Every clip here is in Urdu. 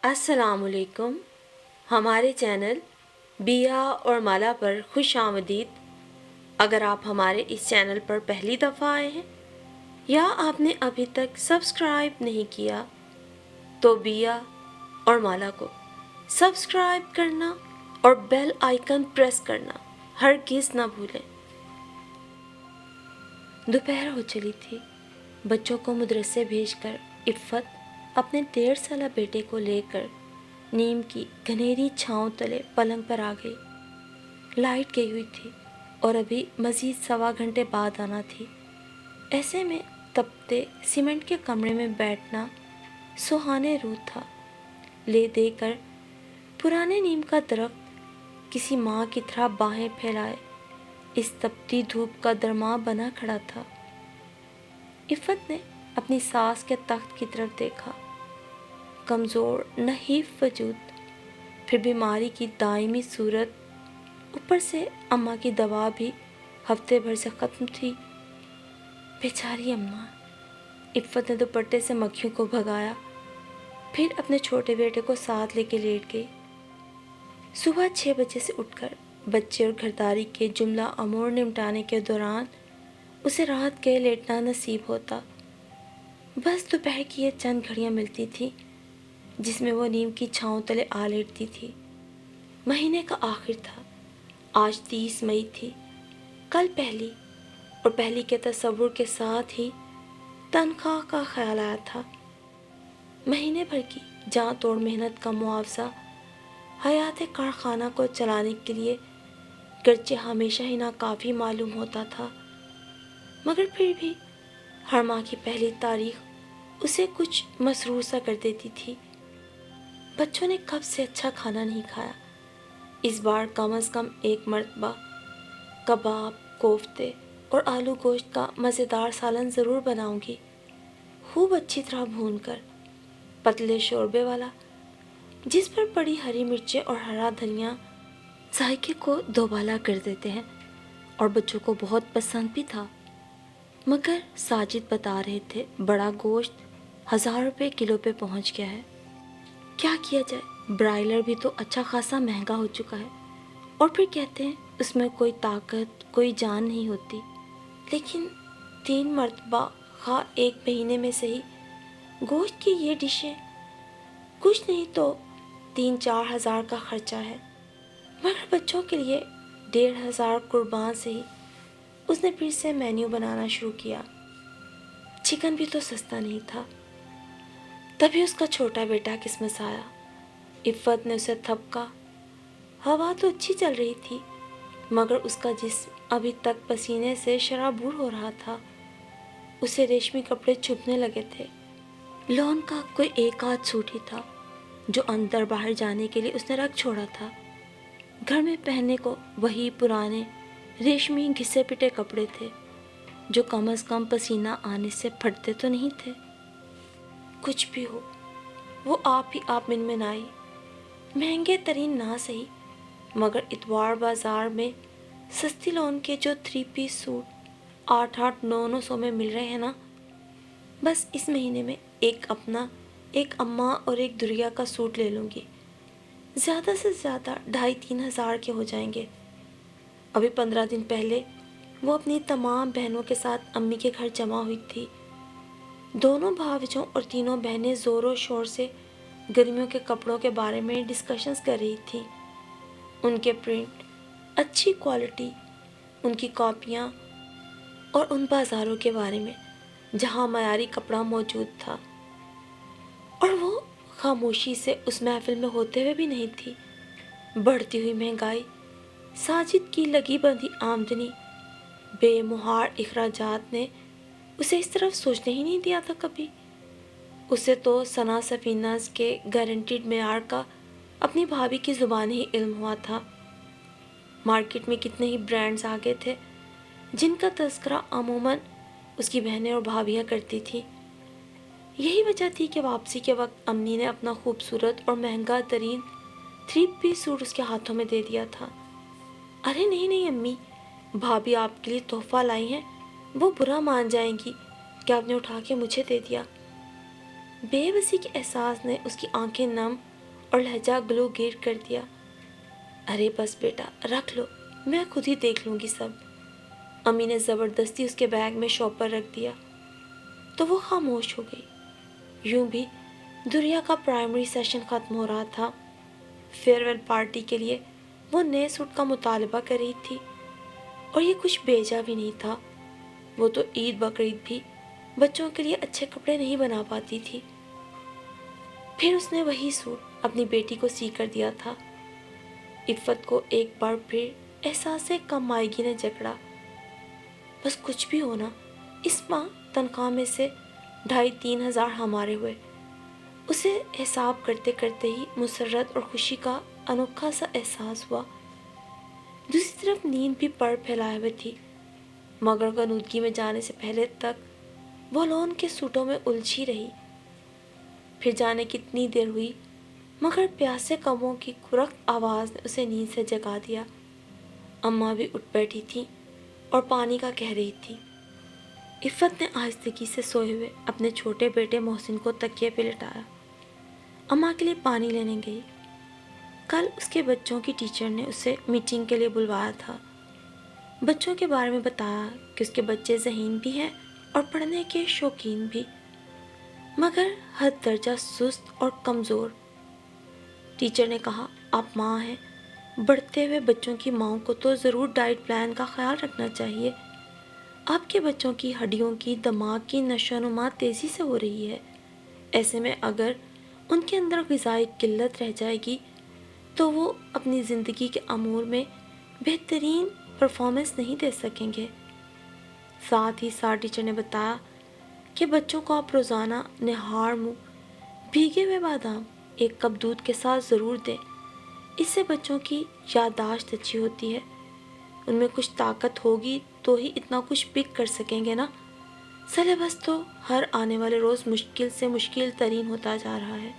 السلام علیکم. ہمارے چینل بیا اور مالا پر خوش آمدید. اگر آپ ہمارے اس چینل پر پہلی دفعہ آئے ہیں یا آپ نے ابھی تک سبسکرائب نہیں کیا تو بیا اور مالا کو سبسکرائب کرنا اور بیل آئیکن پریس کرنا ہرگز نہ بھولیں. دوپہر ہو چلی تھی. بچوں کو مدرسے بھیج کر عفت اپنے 1.5 سالہ بیٹے کو لے کر نیم کی گھنیری چھاؤں تلے پلنگ پر آ گئی. لائٹ گئی ہوئی تھی اور ابھی مزید 1.25 گھنٹے بعد آنا تھی. ایسے میں تپتے سیمنٹ کے کمرے میں بیٹھنا سہانے روح تھا. لے دے کر پرانے نیم کا درخت کسی ماں کی طرح باہیں پھیلائے اس تپتی دھوپ کا درماں بنا کھڑا تھا. عفت نے اپنی ساس کے تخت کی طرف دیکھا. کمزور نحیف وجود، پھر بیماری کی دائمی صورت، اوپر سے اماں کی دوا بھی ہفتے بھر سے ختم تھی. بیچاری اماں. عفت نے دوپٹے سے مکھیوں کو بھگایا، پھر اپنے چھوٹے بیٹے کو ساتھ لے کے لیٹ گئی. صبح 6 بجے سے اٹھ کر بچے اور گھرداری کے جملہ امور نمٹانے کے دوران اسے رات کے لیٹنا نصیب ہوتا. بس دوپہر کی یہ چند گھڑیاں ملتی تھی جس میں وہ نیم کی چھاؤں تلے آ لیٹتی تھی. مہینے کا آخر تھا. آج 30 مئی تھی. کل پہلی، اور پہلی کے تصور کے ساتھ ہی تنخواہ کا خیال آیا تھا. مہینے بھر کی جاں توڑ محنت کا معاوضہ حیات کارخانہ کو چلانے کے لیے گرچہ ہمیشہ ہی ناکافی معلوم ہوتا تھا، مگر پھر بھی ہر ماہ کی پہلی تاریخ اسے کچھ مسرور سا کر دیتی تھی. بچوں نے کب سے اچھا کھانا نہیں کھایا. اس بار کم از کم ایک مرتبہ کباب، کوفتے اور آلو گوشت کا مزیدار سالن ضرور بناؤں گی، خوب اچھی طرح بھون کر، پتلے شوربے والا جس پر بڑی ہری مرچیں اور ہرا دھنیا ذائقے کو دوبالا کر دیتے ہیں، اور بچوں کو بہت پسند بھی تھا. مگر ساجد بتا رہے تھے بڑا گوشت 1000 روپے کلو پہ پہنچ گیا ہے. کیا کیا جائے، برائلر بھی تو اچھا خاصا مہنگا ہو چکا ہے، اور پھر کہتے ہیں اس میں کوئی طاقت، کوئی جان نہیں ہوتی. لیکن 3 مرتبہ خواہ ایک مہینے میں صحیح گوشت کی یہ ڈشیں، کچھ نہیں تو 3-4 ہزار کا خرچہ ہے. مگر بچوں کے لیے 1500 قربان سے ہی اس نے پھر سے مینیو بنانا شروع کیا. چکن بھی تو سستا نہیں تھا. تبھی اس کا چھوٹا بیٹا قسمت آیا. عفت نے اسے تھپکا. ہوا تو اچھی چل رہی تھی، مگر اس کا جسم ابھی تک پسینے سے شرابور ہو رہا تھا. اسے ریشمی کپڑے چھپنے لگے تھے. لون کا کوئی ایک آدھ سوٹ ہی تھا جو اندر باہر جانے کے لیے اس نے رکھ چھوڑا تھا. گھر میں پہننے کو وہی پرانے ریشمی گھسے پٹے کپڑے تھے جو کم از کم پسینہ آنے سے پھٹتے تو نہیں تھے. کچھ بھی ہو، وہ آپ ہی آپ من آئی. مہنگے ترین نہ صحیح، مگر اتوار بازار میں سستی لون کے جو 3 پیس سوٹ 8-8 900 میں مل رہے ہیں نا، بس اس مہینے میں ایک اپنا، ایک اماں اور ایک دریا کا سوٹ لے لوں گی. زیادہ سے زیادہ 2,500-3 ہزار کے ہو جائیں گے. ابھی 15 دن پہلے وہ اپنی تمام بہنوں کے ساتھ امی کے گھر جمع ہوئی تھی. دونوں بھاوجوں اور تینوں بہنیں زور و شور سے گرمیوں کے کپڑوں کے بارے میں ڈسکشنز کر رہی تھیں. ان کے پرنٹ، اچھی کوالٹی، ان کی کاپیاں اور ان بازاروں کے بارے میں جہاں معیاری کپڑا موجود تھا. اور وہ خاموشی سے اس محفل میں ہوتے ہوئے بھی نہیں تھی. بڑھتی ہوئی مہنگائی، ساجد کی لگی بندھی آمدنی، بے مہار اخراجات نے اسے اس طرف سوچنے ہی نہیں دیا تھا کبھی. اسے تو ثنا سفیناز کے گارنٹیڈ معیار کا اپنی بھابھی کی زبان ہی علم ہوا تھا. مارکیٹ میں کتنے ہی برانڈز آگے تھے جن کا تذکرہ عموماً اس کی بہنیں اور بھابھیاں کرتی تھیں. یہی وجہ تھی کہ واپسی کے وقت امی نے اپنا خوبصورت اور مہنگا ترین 3 پیس سوٹ اس کے ہاتھوں میں دے دیا تھا. ارے نہیں نہیں امی، بھابھی آپ کے لیے تحفہ لائی ہیں، وہ برا مان جائیں گی کہ آپ نے اٹھا کے مجھے دے دیا. بے بسی کے احساس نے اس کی آنکھیں نم اور لہجہ گلو گیر کر دیا۔ ارے بس بیٹا رکھ لو، میں خود ہی دیکھ لوں گی سب۔ امی نے زبردستی اس کے بیگ میں شاپر رکھ دیا تو وہ خاموش ہو گئی۔ یوں بھی دریا کا پرائمری سیشن ختم ہو رہا تھا۔ فیئر ویل پارٹی کے لیے وہ نئے سوٹ کا مطالبہ کر رہی تھی، اور یہ کچھ بیجا بھی نہیں تھا۔ وہ تو عید بقرعید بھی بچوں کے لیے اچھے کپڑے نہیں بنا پاتی تھی۔ پھر اس نے وہی سوٹ اپنی بیٹی کو سی کر دیا تھا۔ عفت کو ایک بار پھر احساس کم مائگی نے جکڑا۔ بس کچھ بھی ہونا، اس ماہ تنخواہ میں سے 2500-3000 ہمارے ہوئے۔ اسے حساب کرتے کرتے ہی مسرت اور خوشی کا انوکھا سا احساس ہوا۔ دوسری طرف نیند بھی پر پھیلائے ہوئے تھی، مگر غنودگی میں جانے سے پہلے تک وہ لون کے سوٹوں میں الجھی رہی۔ پھر جانے کتنی دیر ہوئی، مگر پیاسے کبوں کی کھرخت آواز نے اسے نیند سے جگا دیا۔ اماں بھی اٹھ بیٹھی تھی اور پانی کا کہہ رہی تھی۔ عفت نے آہستگی سے سوئے ہوئے اپنے چھوٹے بیٹے محسن کو تکیے پہ لٹایا۔ اماں کے لیے پانی لینے گئی۔ کل اس کے بچوں کی ٹیچر نے اسے میٹنگ کے لیے بلوایا تھا۔ بچوں کے بارے میں بتایا کہ اس کے بچے ذہین بھی ہیں اور پڑھنے کے شوقین بھی، مگر حد درجہ سست اور کمزور۔ ٹیچر نے کہا، آپ ماں ہیں، بڑھتے ہوئے بچوں کی ماؤں کو تو ضرور ڈائٹ پلان کا خیال رکھنا چاہیے۔ آپ کے بچوں کی ہڈیوں کی، دماغ کی نشو و نما تیزی سے ہو رہی ہے۔ ایسے میں اگر ان کے اندر غذائی قلت رہ جائے گی تو وہ اپنی زندگی کے امور میں بہترین پرفارمنس نہیں دے سکیں گے۔ ساتھ ہی ساتھ ٹیچر نے بتایا کہ بچوں کو آپ روزانہ نہار منہ بھیگے ہوئے بادام 1 کپ دودھ کے ساتھ ضرور دیں۔ اس سے بچوں کی یادداشت اچھی ہوتی ہے، ان میں کچھ طاقت ہوگی تو ہی اتنا کچھ پک کر سکیں گے نا۔ سلیبس تو ہر آنے والے روز مشکل سے مشکل ترین ہوتا جا رہا ہے،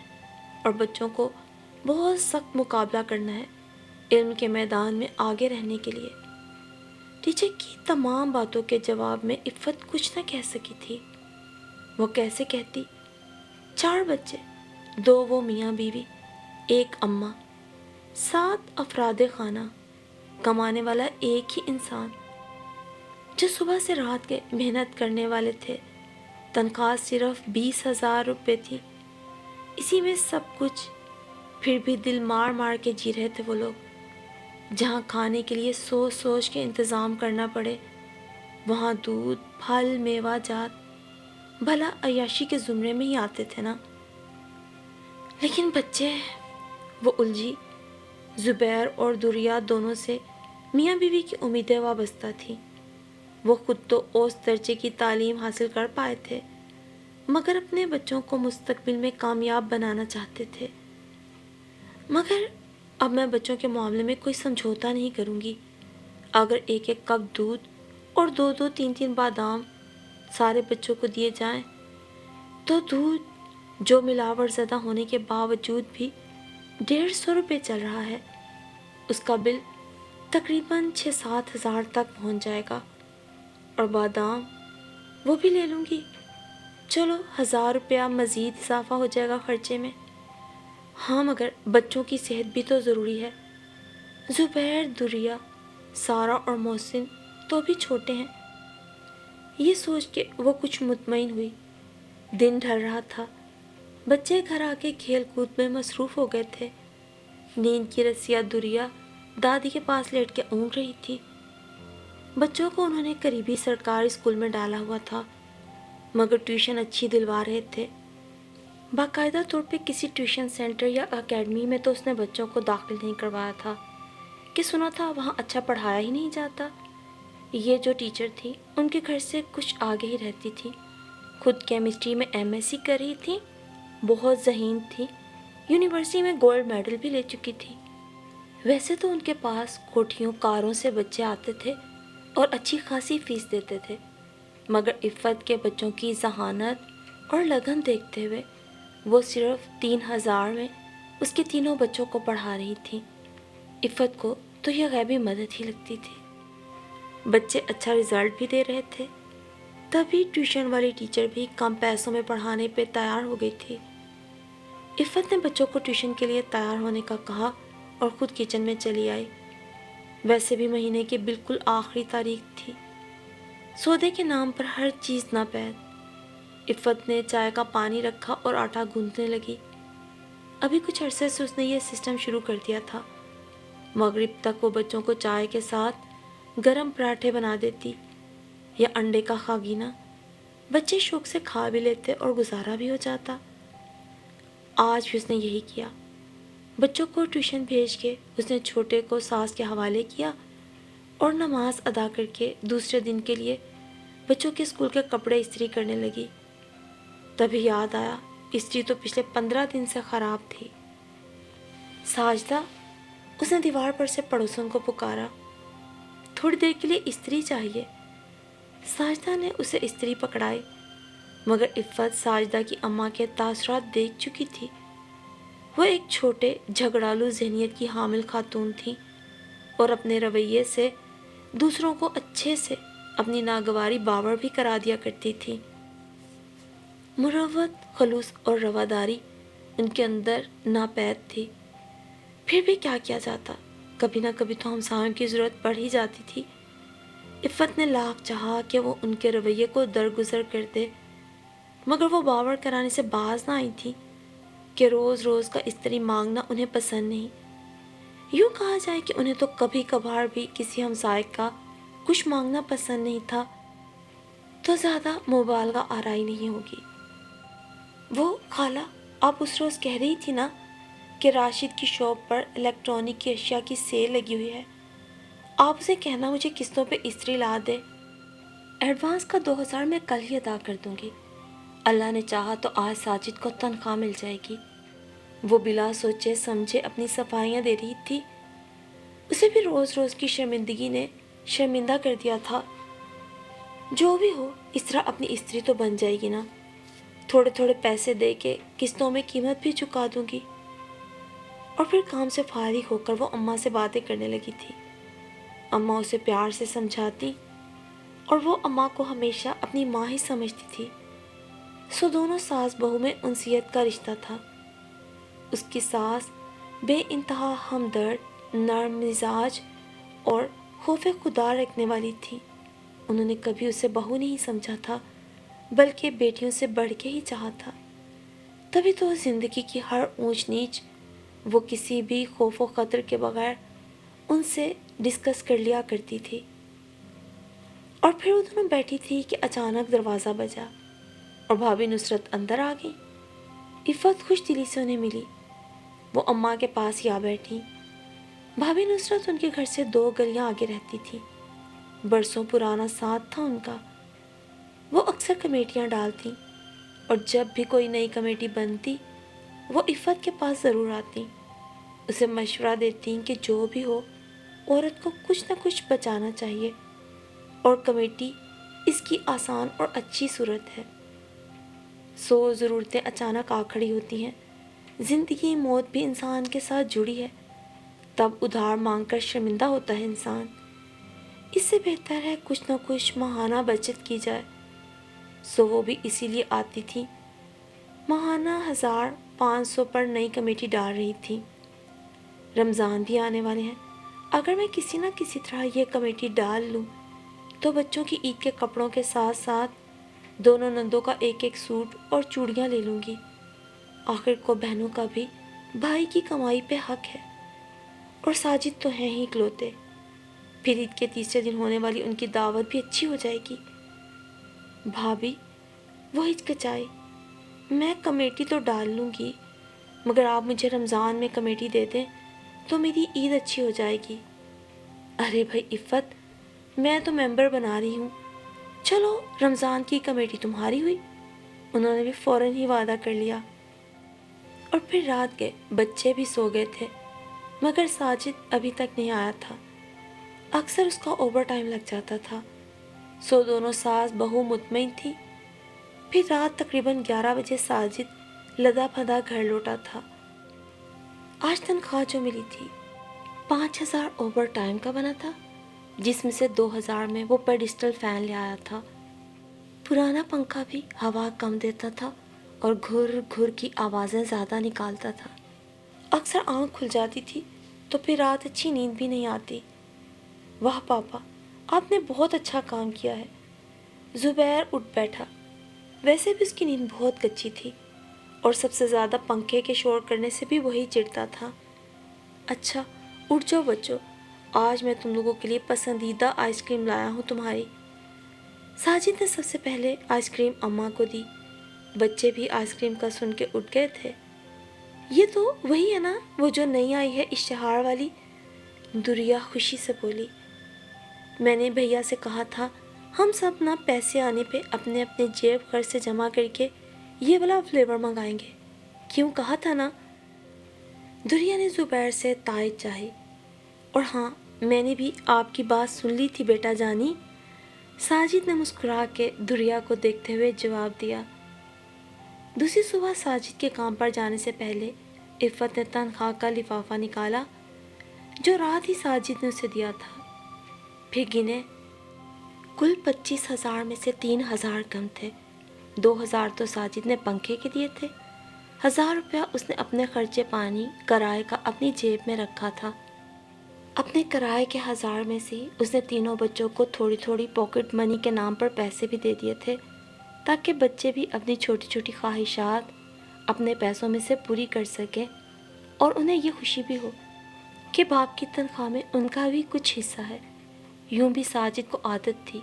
اور بچوں کو بہت سخت مقابلہ کرنا ہے علم کے میدان میں آگے رہنے کے لیے۔ ٹیچر کی تمام باتوں کے جواب میں عفت کچھ نہ کہہ سکی تھی۔ وہ کیسے کہتی؟ 4 بچے، 2 وہ میاں بیوی، 1 اماں، 7 افراد خانہ، کمانے والا ایک ہی انسان جو صبح سے رات کے محنت کرنے والے تھے۔ تنخواہ صرف 20,000 روپے تھی، اسی میں سب کچھ۔ پھر بھی دل مار مار کے جی رہے تھے وہ لوگ۔ جہاں کھانے کے لیے سوچ سوچ کے انتظام کرنا پڑے، وہاں دودھ، پھل، میوہ جات بھلا عیاشی کے زمرے میں ہی آتے تھے نا۔ لیکن بچے، وہ الجھی۔ زبیر اور دریا دونوں سے میاں بیوی کی امیدیں وابستہ تھیں۔ وہ خود تو اوسط درجے کی تعلیم حاصل کر پائے تھے، مگر اپنے بچوں کو مستقبل میں کامیاب بنانا چاہتے تھے۔ مگر اب میں بچوں کے معاملے میں کوئی سمجھوتا نہیں کروں گی۔ اگر 1 کپ دودھ اور 2 3 بادام سارے بچوں کو دیے جائیں تو دودھ جو ملاوٹ زدہ ہونے کے باوجود بھی 150 روپے چل رہا ہے، اس کا بل تقریباً 6-7 ہزار تک پہنچ جائے گا۔ اور بادام وہ بھی لے لوں گی، چلو 1000 روپیہ مزید اضافہ ہو جائے گا خرچے میں۔ ہاں مگر بچوں کی صحت بھی تو ضروری ہے۔ زبیر، دریا، سارا اور محسن تو بھی چھوٹے ہیں۔ یہ سوچ کے وہ کچھ مطمئن ہوئی۔ دن ڈھل رہا تھا، بچے گھر آ کے کھیل کود میں مصروف ہو گئے تھے۔ نیند کی رسیہ دریا دادی کے پاس لیٹ کے اونگ رہی تھی۔ بچوں کو انہوں نے قریبی سرکاری اسکول میں ڈالا ہوا تھا، مگر ٹیوشن اچھی دلوا رہے تھے۔ باقاعدہ طور پہ کسی ٹیوشن سینٹر یا اکیڈمی میں تو اس نے بچوں کو داخل نہیں کروایا تھا کہ سنا تھا وہاں اچھا پڑھایا ہی نہیں جاتا۔ یہ جو ٹیچر تھی ان کے گھر سے کچھ آگے ہی رہتی تھی، خود کیمسٹری میں MSc کر رہی تھی، بہت ذہین تھی، یونیورسٹی میں گولڈ میڈل بھی لے چکی تھی۔ ویسے تو ان کے پاس کوٹھیوں کاروں سے بچے آتے تھے اور اچھی خاصی فیس دیتے تھے، مگر عفت کے بچوں کی ذہانت اور لگن دیکھتے ہوئے وہ صرف 3000 میں اس کے تینوں بچوں کو پڑھا رہی تھی۔ عفت کو تو یہ غیبی مدد ہی لگتی تھی۔ بچے اچھا رزلٹ بھی دے رہے تھے، تبھی ٹیوشن والی ٹیچر بھی کم پیسوں میں پڑھانے پہ تیار ہو گئی تھی۔ عفت نے بچوں کو ٹیوشن کے لیے تیار ہونے کا کہا اور خود کچن میں چلی آئی۔ ویسے بھی مہینے کی بالکل آخری تاریخ تھی۔ سودے کے نام پر ہر چیز ناپید۔ عفت نے چائے کا پانی رکھا اور آٹا گوندھنے لگی۔ ابھی کچھ عرصے سے اس نے یہ سسٹم شروع کر دیا تھا۔ مغرب تک وہ بچوں کو چائے کے ساتھ گرم پراٹھے بنا دیتی یا انڈے کا خاگینہ۔ بچے شوق سے کھا بھی لیتے اور گزارا بھی ہو جاتا۔ آج بھی اس نے یہی کیا۔ بچوں کو ٹیوشن بھیج کے اس نے چھوٹے کو ساس کے حوالے کیا اور نماز ادا کر کے دوسرے دن کے لیے بچوں کے اسکول کے کپڑے استری کرنے لگی۔ تبھی یاد آیا استری تو پچھلے 15 دن سے خراب تھی۔ ساجدہ، اس نے دیوار پر سے پڑوسن کو پکارا، تھوڑی دیر کے لیے استری چاہیے۔ ساجدہ نے اسے استری پکڑائی، مگر عفت ساجدہ کی اماں کے تاثرات دیکھ چکی تھی۔ وہ ایک چھوٹے جھگڑالو ذہنیت کی حامل خاتون تھی اور اپنے رویے سے دوسروں کو اچھے سے اپنی ناگواری باور بھی کرا دیا کرتی تھی۔ مروت، خلوص اور رواداری ان کے اندر ناپید تھی۔ پھر بھی کیا کیا جاتا، کبھی نہ کبھی تو ہمسایوں کی ضرورت پڑ ہی جاتی تھی۔ عفت نے لاکھ چاہا کہ وہ ان کے رویے کو درگزر کر دے، مگر وہ باور کرانے سے باز نہ آئی تھی کہ روز روز کا استری مانگنا انہیں پسند نہیں۔ یوں کہا جائے کہ انہیں تو کبھی کبھار بھی کسی ہمسائے کا کچھ مانگنا پسند نہیں تھا تو زیادہ مبالغہ آرائی نہیں ہوگی۔ وہ خالہ، آپ اس روز کہہ رہی تھی نا کہ راشد کی شاپ پر الیکٹرانک کی اشیاء کی سیل لگی ہوئی ہے، آپ اسے کہنا مجھے قسطوں پہ استری لا دے۔ ایڈوانس کا 2000 میں کل ہی ادا کر دوں گی۔ اللہ نے چاہا تو آج ساجد کو تنخواہ مل جائے گی۔ وہ بلا سوچے سمجھے اپنی صفائیاں دے رہی تھی۔ اسے بھی روز روز کی شرمندگی نے شرمندہ کر دیا تھا۔ جو بھی ہو، اس طرح اپنی استری تو بن جائے گی نا، تھوڑے تھوڑے پیسے دے کے قسطوں میں قیمت بھی چکا دوں گی۔ اور پھر کام سے فارغ ہو کر وہ اماں سے باتیں کرنے لگی تھی۔ اماں اسے پیار سے سمجھاتی اور وہ اماں کو ہمیشہ اپنی ماں ہی سمجھتی تھی۔ سو دونوں ساس بہو میں انسیت کا رشتہ تھا۔ اس کی ساس بے انتہا ہمدرد، نرم مزاج اور خوف خدا رکھنے والی تھی۔ انہوں نے کبھی اسے بہو نہیں سمجھا تھا، بلکہ بیٹیوں سے بڑھ کے ہی چاہا تھا۔ تبھی تو زندگی کی ہر اونچ نیچ وہ کسی بھی خوف و خطر کے بغیر ان سے ڈسکس کر لیا کرتی تھی۔ اور پھر وہ دونوں بیٹھی تھی کہ اچانک دروازہ بجا اور بھابھی نصرت اندر آ گئی۔ عفت خوش دلی سے انہیں ملی۔ وہ اماں کے پاس یا بیٹھی۔ بھابھی نصرت ان کے گھر سے 2 گلیاں آگے رہتی تھی۔ برسوں پرانا ساتھ تھا ان کا۔ وہ اکثر کمیٹیاں ڈالتی اور جب بھی کوئی نئی کمیٹی بنتی وہ عفت کے پاس ضرور آتی، اسے مشورہ دیتی کہ جو بھی ہو عورت کو کچھ نہ کچھ بچانا چاہیے اور کمیٹی اس کی آسان اور اچھی صورت ہے۔ 100 ضرورتیں اچانک آ کھڑی ہوتی ہیں، زندگی موت بھی انسان کے ساتھ جڑی ہے، تب ادھار مانگ کر شرمندہ ہوتا ہے انسان۔ اس سے بہتر ہے کچھ نہ کچھ ماہانہ بچت کی جائے۔ سو وہ بھی اسی لیے آتی تھی۔ ماہانہ 1500 پر نئی کمیٹی ڈال رہی تھی۔ رمضان بھی آنے والے ہیں، اگر میں کسی نہ کسی طرح یہ کمیٹی ڈال لوں تو بچوں کی عید کے کپڑوں کے ساتھ ساتھ دونوں نندوں کا ایک ایک سوٹ اور چوڑیاں لے لوں گی۔ آخر کو بہنوں کا بھی بھائی کی کمائی پہ حق ہے، اور ساجد تو ہیں ہی اکلوتے۔ پھر عید کے تیسرے دن ہونے والی ان کی دعوت بھی اچھی ہو جائے گی۔ بھابھی، وہ ہچکچائی، میں کمیٹی تو ڈال لوں گی، مگر آپ مجھے رمضان میں کمیٹی دے دیں تو میری عید اچھی ہو جائے گی۔ ارے بھائی عفت، میں تو ممبر بنا رہی ہوں، چلو رمضان کی کمیٹی تمہاری ہوئی۔ انہوں نے بھی فوراً ہی وعدہ کر لیا۔ اور پھر رات گئے، بچے بھی سو گئے تھے، مگر ساجد ابھی تک نہیں آیا تھا۔ اکثر اس کا اوور ٹائم لگ جاتا تھا۔ سو دونوں ساس بہو مطمئن تھی۔ پھر رات تقریباً 11 بجے ساجد لدا پھدا گھر لوٹا تھا۔ آج تنخواہ جو ملی تھی 5000 اوور ٹائم کا بنا تھا، جس میں سے 2000 میں وہ پیڈسٹل فین لے آیا تھا۔ پرانا پنکھا بھی ہوا کم دیتا تھا اور گھر گھر کی آوازیں زیادہ نکالتا تھا۔ اکثر آنکھ کھل جاتی تھی تو پھر رات اچھی نیند بھی نہیں آتی۔ واہ پاپا، آپ نے بہت اچھا کام کیا ہے۔ زبیر اٹھ بیٹھا۔ ویسے بھی اس کی نیند بہت کچی تھی اور سب سے زیادہ پنکھے کے شور کرنے سے بھی وہی چڑھتا تھا۔ اچھا اٹھ جاؤ بچوں، آج میں تم لوگوں کے لیے پسندیدہ آئس کریم لایا ہوں تمہاری۔ ساجد نے سب سے پہلے آئس کریم اماں کو دی۔ بچے بھی آئس کریم کا سن کے اٹھ گئے تھے۔ یہ تو وہی ہے نا، وہ جو نئی آئی ہے اشتہار والی؟ دریا خوشی سے بولی۔ میں نے بھیا سے کہا تھا ہم سب نا پیسے آنے پہ اپنے اپنے جیب خرچ سے جمع کر کے یہ والا فلیور منگائیں گے، کیوں کہا تھا نا؟ دریا نے زبیر سے تائید چاہی۔ اور ہاں، میں نے بھی آپ کی بات سن لی تھی بیٹا جانی، ساجد نے مسکرا کے دریا کو دیکھتے ہوئے جواب دیا۔ دوسری صبح ساجد کے کام پر جانے سے پہلے عفت نے تنخواہ کا لفافہ نکالا جو رات ہی ساجد نے اسے دیا تھا۔ پھر گنے، کل 25,000 میں سے 3,000 کم تھے۔ 2,000 تو ساجد نے پنکھے کے دیے تھے، 1,000 روپیہ اس نے اپنے خرچے پانی کرائے کا اپنی جیب میں رکھا تھا۔ اپنے کرائے کے 1,000 میں سے اس نے تینوں بچوں کو تھوڑی تھوڑی پاکٹ منی کے نام پر پیسے بھی دے دیے تھے تاکہ بچے بھی اپنی چھوٹی چھوٹی خواہشات اپنے پیسوں میں سے پوری کر سکیں اور انہیں یہ خوشی بھی ہو کہ باپ کی تنخواہ میں ان کا بھی کچھ حصہ ہے۔ یوں بھی ساجد کو عادت تھی،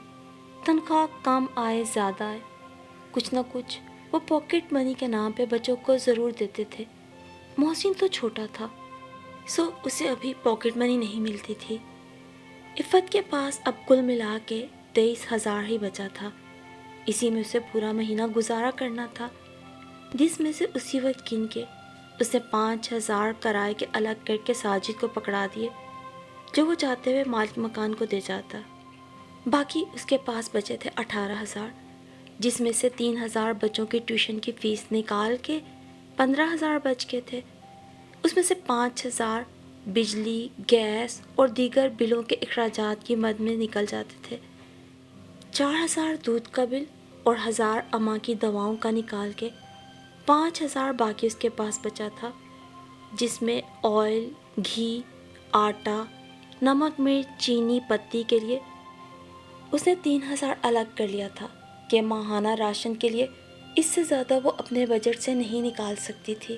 تنخواہ کم آئے زیادہ آئے، کچھ نہ کچھ وہ پاکٹ منی کے نام پہ بچوں کو ضرور دیتے تھے۔ محسن تو چھوٹا تھا، سو اسے ابھی پاکٹ منی نہیں ملتی تھی۔ عفت کے پاس اب کل ملا کے 23,000 ہی بچا تھا۔ اسی میں اسے پورا مہینہ گزارا کرنا تھا، جس میں سے اسی وقت گن کے اس نے 5,000 کرائے کے الگ کر کے ساجد کو پکڑا دیے جو وہ جاتے ہوئے مالک مکان کو دے جاتا۔ باقی اس کے پاس بچے تھے 18,000، جس میں سے 3,000 بچوں کی ٹیوشن کی فیس نکال کے 15,000 بچ گئے تھے۔ اس میں سے 5,000 بجلی، گیس اور دیگر بلوں کے اخراجات کی مد میں نکل جاتے تھے۔ 4,000 دودھ کا بل اور 1,000 اماں کی دواؤں کا نکال کے 5,000 باقی اس کے پاس بچا تھا، جس میں آئل، گھی، آٹا، نمک، مرچ، چینی، پتی کے لیے اس نے 3,000 الگ کر لیا تھا کہ ماہانہ راشن کے لیے اس سے زیادہ وہ اپنے بجٹ سے نہیں نکال سکتی تھی۔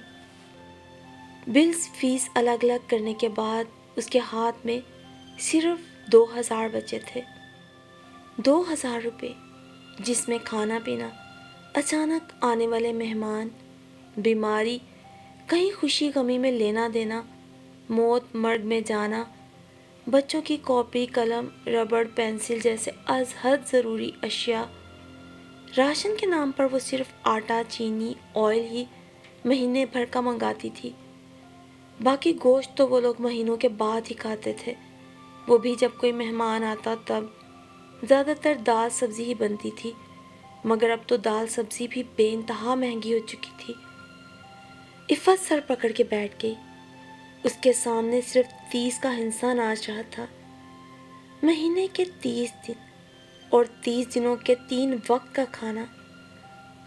بلز فیس الگ الگ کرنے کے بعد اس کے ہاتھ میں صرف 2,000 بچے تھے۔ 2,000 روپے، جس میں کھانا پینا، اچانک آنے والے مہمان، بیماری، کہیں خوشی غمی میں لینا دینا، موت مرگ میں جانا، بچوں کی کاپی قلم ربڑ پینسل جیسے از حد ضروری اشیاء۔ راشن کے نام پر وہ صرف آٹا، چینی، آئل ہی مہینے بھر کا منگاتی تھی۔ باقی گوشت تو وہ لوگ مہینوں کے بعد ہی کھاتے تھے، وہ بھی جب کوئی مہمان آتا تب۔ زیادہ تر دال سبزی ہی بنتی تھی، مگر اب تو دال سبزی بھی بے انتہا مہنگی ہو چکی تھی۔ عفت سر پکڑ کے بیٹھ گئی۔ اس کے سامنے صرف 30 کا ہنسا ناچ رہا تھا۔ مہینے کے 30 دن اور 30 دنوں کے 3 وقت کا کھانا،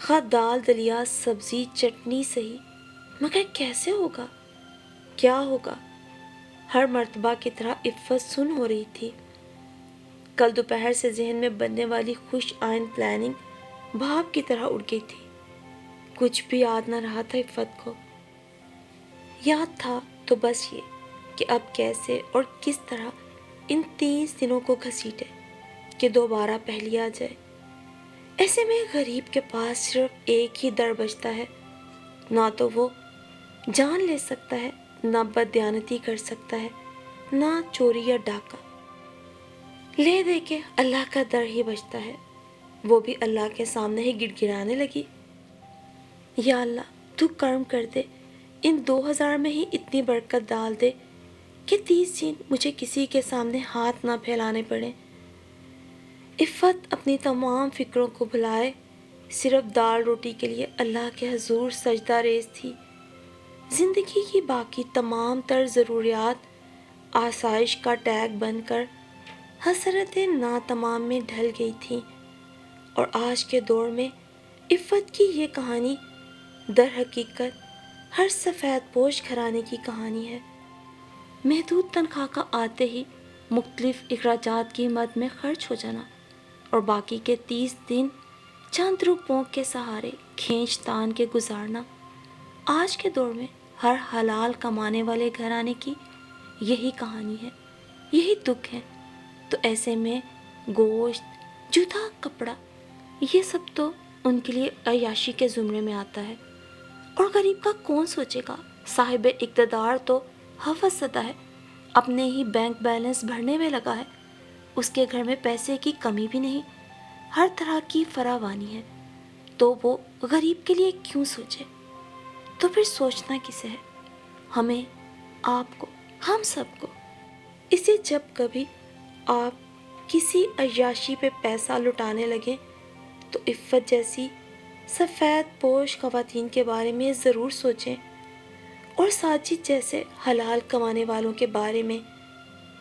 خواہ دال دلیا سبزی چٹنی سہی، مگر کیسے ہوگا؟ کیا ہوگا؟ ہر مرتبہ کی طرح عفت سن ہو رہی تھی۔ کل دوپہر سے ذہن میں بننے والی خوش آئند پلاننگ بھاپ کی طرح اڑ گئی تھی۔ کچھ بھی یاد نہ رہا تھا عفت کو۔ یاد تھا تو بس یہ کہ اب کیسے اور کس طرح ان 30 دنوں کو گھسیٹے کہ دوبارہ پہلی آ جائے۔ ایسے میں غریب کے پاس صرف ایک ہی در بچتا ہے، نہ تو وہ جان لے سکتا ہے، نہ بددیانتی کر سکتا ہے، نہ چوری یا ڈاکہ۔ لے دے کے اللہ کا در ہی بچتا ہے، وہ بھی اللہ کے سامنے ہی گڑ گڑانے لگی۔ یا اللہ، تو کرم کر دے، ان 2,000 میں ہی اتنی برکت ڈال دے کہ 30 دن مجھے کسی کے سامنے ہاتھ نہ پھیلانے پڑیں۔ عفت اپنی تمام فکروں کو بھلائے صرف دال روٹی کے لیے اللہ کے حضور سجدہ ریز تھی۔ زندگی کی باقی تمام تر ضروریات آسائش کا ٹیگ بن کر حسرت ناتمام میں ڈھل گئی تھیں، اور آج کے دور میں عفت کی یہ کہانی در حقیقت ہر سفید پوش گھرانے کی کہانی ہے۔ محدود تنخواہ کا آتے ہی مختلف اخراجات کی مد میں خرچ ہو جانا اور باقی کے 30 دن چند روپوں کے سہارے کھینچ تان کے گزارنا آج کے دور میں ہر حلال کمانے والے گھرانے کی یہی کہانی ہے، یہی دکھ ہے۔ تو ایسے میں گوشت، جوتا، کپڑا، یہ سب تو ان کے لیے عیاشی کے زمرے میں آتا ہے، اور غریب کا کون سوچے گا؟ صاحب اقتدار تو حوث زدہ ہے، اپنے ہی بینک بیلنس بھرنے میں لگا ہے، اس کے گھر میں پیسے کی کمی بھی نہیں، ہر طرح کی فراوانی ہے، تو وہ غریب کے لیے کیوں سوچے؟ تو پھر سوچنا کسے ہے؟ ہمیں، آپ کو، ہم سب کو۔ اسے جب کبھی آپ کسی عیاشی پہ پیسہ لٹانے لگیں تو عفت جیسی سفید پوش خواتین کے بارے میں ضرور سوچیں، اور ساجد جیسے حلال کمانے والوں کے بارے میں۔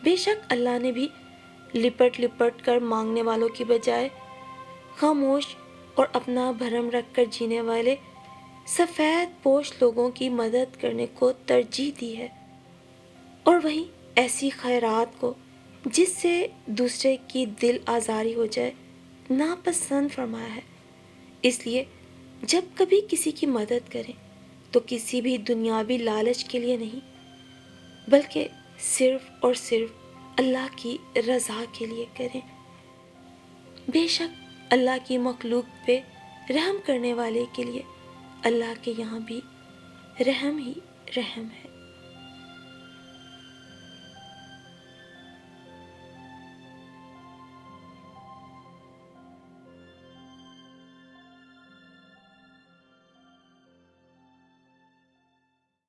بے شک اللہ نے بھی لپٹ لپٹ کر مانگنے والوں کی بجائے خاموش اور اپنا بھرم رکھ کر جینے والے سفید پوش لوگوں کی مدد کرنے کو ترجیح دی ہے، اور وہیں ایسی خیرات کو جس سے دوسرے کی دل آزاری ہو جائے ناپسند فرمایا ہے۔ اس لیے جب کبھی کسی کی مدد کریں تو کسی بھی دنیاوی لالچ کے لیے نہیں، بلکہ صرف اور صرف اللہ کی رضا کے لیے کریں۔ بے شک اللہ کی مخلوق پہ رحم کرنے والے کے لیے اللہ کے یہاں بھی رحم ہی رحم ہے۔